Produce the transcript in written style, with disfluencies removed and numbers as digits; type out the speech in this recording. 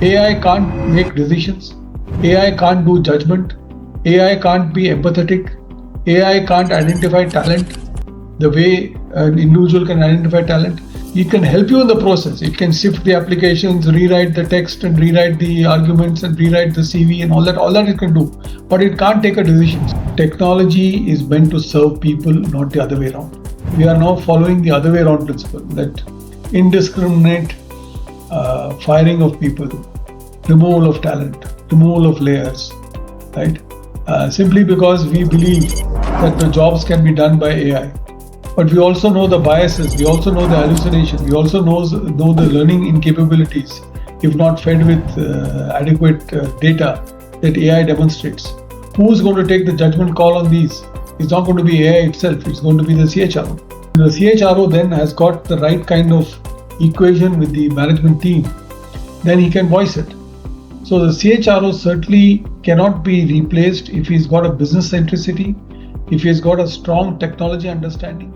AI can't make decisions. AI can't do judgment. AI can't be empathetic. AI can't identify talent the way an individual can identify talent. It can help you in the process. It can sift the applications, rewrite the text and rewrite the arguments and rewrite the CV and all that it can do. But it can't take a decision. Technology is meant to serve people, not the other way around. We are now following the other way around principle, that indiscriminate firing of people, removal of talent, removal of layers, right? Simply because we believe that the jobs can be done by AI. But we also know the biases, we also know the hallucinations, we also know the learning incapabilities, if not fed with adequate data that AI demonstrates. Who's going to take the judgment call on these? It's not going to be AI itself, it's going to be the CHRO. The CHRO then has got the right kind of equation with the management team, then he can voice it. So the CHRO certainly cannot be replaced if he's got a business centricity, if he's got a strong technology understanding.